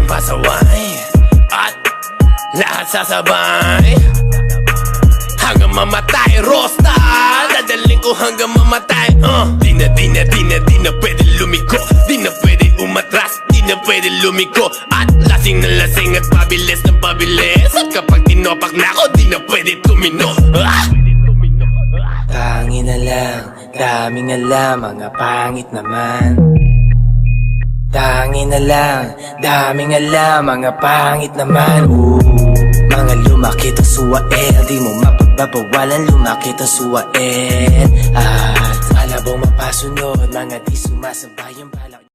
pasaway at lahat sasabay hanggang mamatay. Rosta, dadaling ko hanggang mamatay. Di na pwede lumiko, di na pwede umatras, di na pwede lumiko. At lasing na lasing at pabilis ng pabilis. At kapag tinopak na ako, di na pwede tumino. Pangin na lang, daming alam, mga pangit naman. Tangin na lang, daming alam, mga pangit naman. Mga lumakit ang suwael, di mo mapagbabawalan, lumakit ang suwael. At malabong mapasunod, mga di sumasabay ang balak.